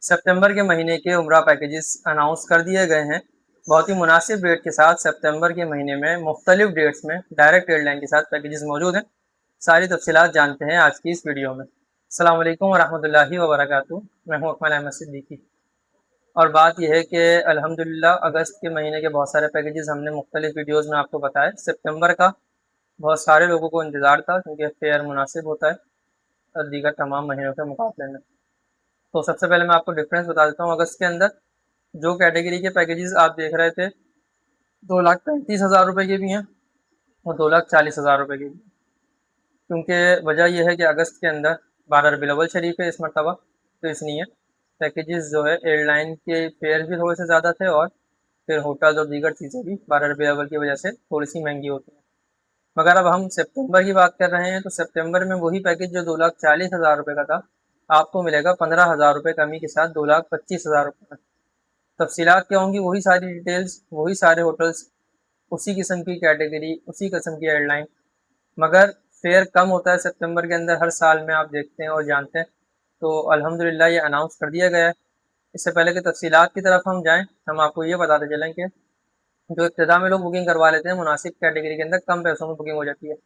सितंबर के महीने के उम्रा पैकेजेस अनाउंस कर दिए गए हैं। बहुत ही मुनासिब रेट के साथ सितंबर के महीने में मुख्तलिफ डेट्स में डायरेक्ट एयरलाइन के साथ पैकेजेस मौजूद हैं। सारी तफसीलात जानते हैं आज की इस वीडियो में। अस्सलाम वालेकुम वरहमतुल्लाहि वबरकातुहू। मैं हूं अकमल अहमद सिद्दीकी। और बात यह है कि अल्हम्दुलिल्लाह अगस्त के महीने के बहुत सारे पैकेजेस हमने मुख्तलिफ वीडियोज़ में आपको बताए। सितंबर का बहुत सारे लोगों को इंतज़ार था क्योंकि फेयर मुनासिब होता है दीगर तमाम महीनों के मुकाबले में। तो सबसे पहले मैं आपको डिफरेंस बता देता हूँ। अगस्त के अंदर जो कैटेगरी के पैकेजेस आप देख रहे थे 2,35,000 रुपये के भी हैं और 2,40,000 रुपये के भी। क्योंकि वजह यह है कि अगस्त के अंदर 12 रबीउल अव्वल शरीफ है इस मरतबा, तो इसलिए पैकेजेस जो है एयरलाइन के फेयर भी थोड़े से ज़्यादा थे और फिर होटल और दीगर चीज़ें भी 12 रबीउल अव्वल की वजह से थोड़ी सी महंगी होती हैं। मगर अब हम सितंबर की बात कर रहे हैं तो सितंबर में वही पैकेज जो 2,40,000 रुपये का था आपको मिलेगा 15,000 रुपये कमी के साथ 2,25,000 रुपये में। तफसीलात क्या होंगी, वही सारी डिटेल्स, वही सारे होटल्स, उसी किस्म की कैटेगरी, उसी किस्म की एयरलाइन, मगर फेयर कम होता है सितंबर के अंदर हर साल में, आप देखते हैं और जानते हैं। तो अल्हम्दुलिल्लाह ये अनाउंस कर दिया गया है। इससे पहले कि तफसीलात की तरफ हम जाएँ, हम आपको ये बताते चलें कि जो इब्तिदा में लोग बुकिंग करवा लेते हैं मुनासिब कैटेगरी के अंदर कम पैसों में बुकिंग हो जाती है।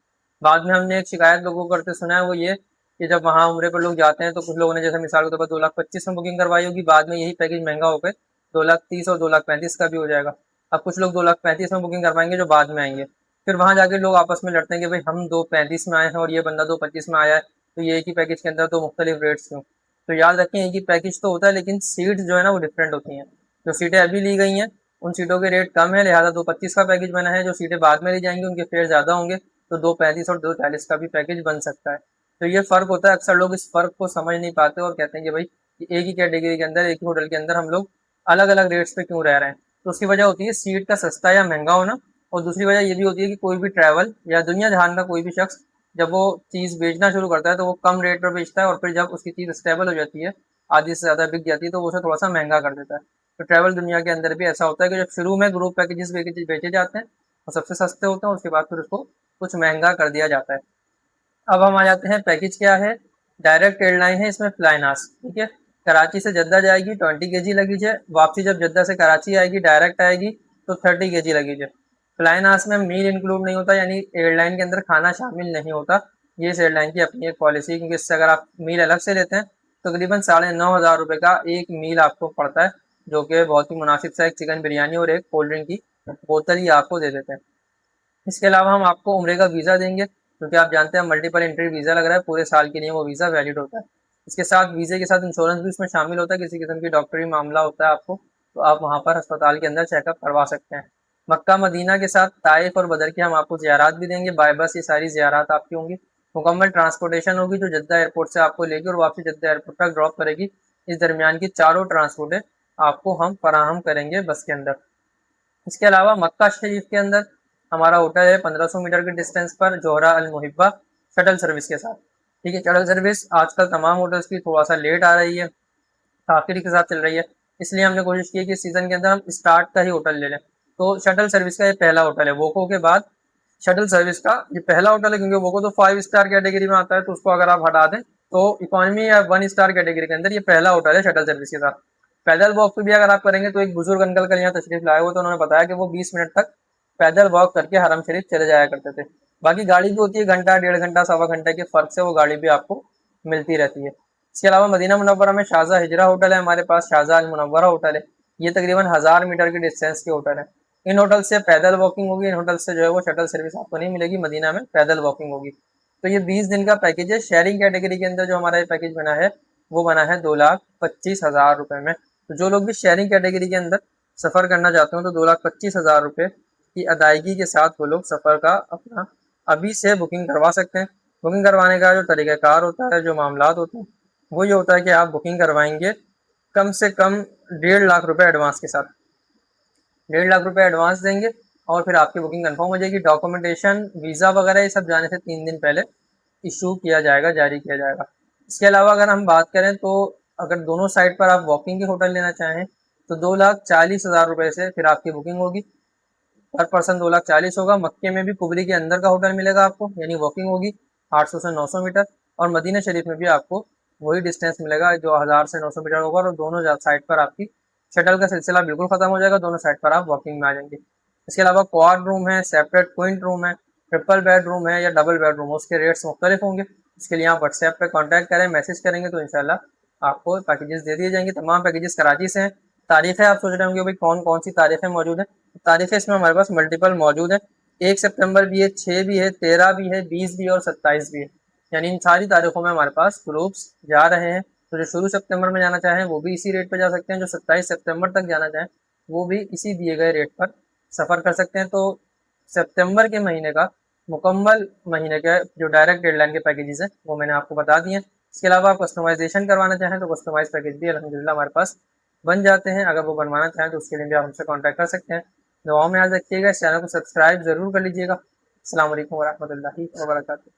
बाद में हमने एक शिकायत लोगों को करते सुना है, वो ये कि जब वहाँ उम्रे पर लोग जाते हैं तो कुछ लोगों ने जैसे मिसाल के तौर पर 2,25,000 में बुकिंग करवाई होगी, बाद में यही पैकेज महंगा होकर 2,30,000 और 2,35,000 का भी हो जाएगा। अब कुछ लोग 2,35,000 में बुकिंग करवाएंगे जो बाद में आएंगे, फिर वहाँ जाके लोग आपस में लड़ते हैं कि भाई हम 2,35,000 में आए हैं और ये बंदा 2,25,000 में आया है, तो ये एक ही पैकेज के अंदर तो मुख्तलिफ रेट्स क्यों। तो याद रखें एक ही पैकेज तो होता है लेकिन सीट्स जो है ना वो डिफरेंट होती हैं। जो सीटें अभी ली गई हैं उन सीटों के रेट कम है, लिहाजा 2,25,000 का पैकेज बना है। जो सीटें बाद में ली जाएंगी उनके फेयर ज़्यादा होंगे, तो 2,35,000 और 2,40,000 का भी पैकेज बन सकता है। तो ये फ़र्क होता है। अक्सर लोग इस फ़र्क को समझ नहीं पाते और कहते हैं कि भाई एक ही कैटेगरी के अंदर, एक ही होटल के अंदर हम लोग अलग अलग रेट्स पे क्यों रह रहे हैं। तो उसकी वजह होती है सीट का सस्ता या महंगा होना, और दूसरी वजह ये भी होती है कि कोई भी ट्रैवल या दुनिया जहान का कोई भी शख्स जब वो चीज़ बेचना शुरू करता है तो वो कम रेट पर बेचता है, और फिर जब उसकी चीज़ स्टेबल हो जाती है, आधी से ज़्यादा बिक जाती है, तो वो उसे थोड़ा सा महंगा कर देता है। तो ट्रैवल दुनिया के अंदर भी ऐसा होता है कि जब शुरू में ग्रुप पैकेजेस बेचे जाते हैं और सबसे सस्ते होते हैं, उसके बाद फिर उसको कुछ महंगा कर दिया जाता है। अब हम आ जाते हैं पैकेज क्या है। डायरेक्ट एयरलाइन है, इसमें फ्लाइनास, ठीक है। कराची से जद्दा जाएगी 20 kg लगेज है, वापसी जब जद्दा से कराची आएगी डायरेक्ट आएगी तो 30 kg लगेज है। फ्लाइनास में मील इंक्लूड नहीं होता, यानी एयरलाइन के अंदर खाना शामिल नहीं होता। ये इस एयरलाइन की अपनी एक पॉलिसी है, क्योंकि इससे अगर आप मील अलग से लेते हैं तो तकरीबन 9,500 रुपये का एक मील आपको पड़ता है, जो कि बहुत ही मुनासिब सा एक चिकन बिरयानी और एक कोल्ड ड्रिंक की बोतल ही आपको दे देते हैं। इसके अलावा हम आपको उम्रे का वीज़ा देंगे, क्योंकि आप जानते हैं मल्टीपल एंट्री वीज़ा लग रहा है, पूरे साल के लिए वो वीज़ा वैलिड होता है। इसके साथ वीज़े के साथ इंश्योरेंस भी इसमें शामिल होता है, किसी किस्म की डॉक्टरी मामला होता है आपको तो आप वहाँ पर अस्पताल के अंदर चेकअप करवा सकते हैं। मक्का मदीना के साथ ताइफ और बदर की हम आपको ज़ियारात भी देंगे, बाय बस ये सारी ज़ियारात आपकी होंगी। मुकम्मल ट्रांसपोर्टेशन होगी जो जद्दा एयरपोर्ट से आपको लेगी और वापसी जद्दा एयरपोर्ट तक ड्रॉप करेगी। इस दरमियान की चारों ट्रांसपोर्टें आपको हम फराहम करेंगे बस के अंदर। इसके अलावा मक्का शरीफ के अंदर हमारा होटल है 1500 मीटर के डिस्टेंस पर जोहरा अल मुहिब्बा शटल सर्विस के साथ, ठीक है। शटल सर्विस आजकल तमाम होटल्स की थोड़ा सा लेट आ रही है, आखिरी के साथ चल रही है, इसलिए हमने कोशिश की है कि इस सीज़न के अंदर हम स्टार्ट का ही होटल ले लें। तो शटल सर्विस का ये पहला होटल है वोको के बाद। शटल सर्विस का ये पहला होटल है, क्योंकि वोको तो 5 स्टार कैटेगरी में आता है, तो उसको अगर आप हटा दें तो इकोनॉमी या 1 स्टार कैटेगरी के अंदर ये पहला होटल है शटल सर्विस के साथ। पैदल वॉक पे भी अगर आप करेंगे तो एक बुजुर्ग अंकल कल यहाँ तशरीफ लाए हुए, तो उन्होंने बताया कि वो 20 मिनट तक पैदल वॉक करके हरम शरीफ चले जाया करते थे। बाकी गाड़ी भी होती है, घंटा 1.5 घंटा सवा घंटे के फ़र्क से वो गाड़ी भी आपको मिलती रहती है। इसके अलावा मदीना मुनव्वरा में शारजा हिजरा होटल है हमारे पास, शारजा अल मुनव्वरा होटल है। ये तकरीबन 1,000 मीटर के डिस्टेंस के होटल है। इन होटल से पैदल वॉकिंग होगी, इन होटल से जो है वो शटल सर्विस आपको नहीं मिलेगी, मदीना में पैदल वॉकिंग होगी। तो ये 20 दिन का पैकेज है। शेयरिंग कैटेगरी के अंदर जो हमारा ये पैकेज बना है वो बना है 2,25,000 रुपये में। तो जो लोग भी शेयरिंग कैटेगरी के अंदर सफ़र करना चाहते हो तो 2,25,000 रुपये की अदायगी के साथ वो लोग सफ़र का अपना अभी से बुकिंग करवा सकते हैं। बुकिंग करवाने का जो तरीक़ाकार होता है, जो मामलात होते हैं, वो ये होता है कि आप बुकिंग करवाएंगे कम से कम 1.5 लाख रुपये एडवांस के साथ। 1.5 लाख रुपये एडवांस देंगे और फिर आपकी बुकिंग कंफर्म हो जाएगी। डॉक्यूमेंटेशन, वीज़ा वगैरह ये सब जाने से 3 दिन पहले इशू किया जाएगा, जारी किया जाएगा। इसके अलावा अगर हम बात करें तो अगर दोनों साइड पर आप वॉकिंग के होटल लेना चाहें तो 2,40,000 रुपये से फिर आपकी बुकिंग होगी। पर पर्सन 2,40,000 होगा। मक्के में भी कुबरी के अंदर का होटल मिलेगा आपको, यानी वॉकिंग होगी 800 से 900 मीटर, और मदीना शरीफ में भी आपको वही डिस्टेंस मिलेगा जो 1000 से 900 मीटर होगा, और दोनों साइड पर आपकी शटल का सिलसिला बिल्कुल खत्म हो जाएगा, दोनों साइड पर आप वॉकिंग में आ जाएंगे। इसके अलावा क्वाड रूम है, सेपरेट क्विंट रूम है, ट्रिपल बेड रूम है या डबल बेड रूम है, उसके रेट्स मुख्तलिफ होंगे। इसके लिए आप व्हाट्सएप पे कांटेक्ट करें, मैसेज करेंगे तो इंशाल्लाह आपको पैकेजेस दे दिए जाएंगे। तमाम पैकेजेस कराची से हैं। तारीखें आप सोच रहे होंगे भाई कौन कौन सी तारीखें मौजूद हैं। तारीखें इसमें हमारे पास मल्टीपल मौजूद है। 1 सितंबर भी है, 6 भी है, 13 भी है, 20 भी है और 27 भी है। यानी इन सारी तारीखों में हमारे पास ग्रुप्स जा रहे हैं। तो जो शुरू सितंबर में जाना चाहें वो भी इसी रेट पर जा सकते हैं, जो 27 सितंबर तक जाना चाहें वो भी इसी दिए गए रेट पर सफ़र कर सकते हैं। तो सितंबर के महीने का मुकम्मल महीने के जो डायरेक्ट डेडलाइन के पैकेजेस हैं वो मैंने आपको बता दिए हैं। इसके अलावा आप कस्टमाइजेशन करवाना चाहें तो कस्टमाइज पैकेज भी अल्हम्दुलिल्लाह हमारे पास बन जाते हैं। अगर वो बनवाना चाहें तो उसके लिए भी आप हमसे कॉन्टैक्ट कर सकते हैं। दुआओं में याद रखिएगा, इस चैनल को सब्सक्राइब ज़रूर कर लीजिएगा। अस्सलाम वालेकुम वरहमतुल्लाहि वबरकातुहू।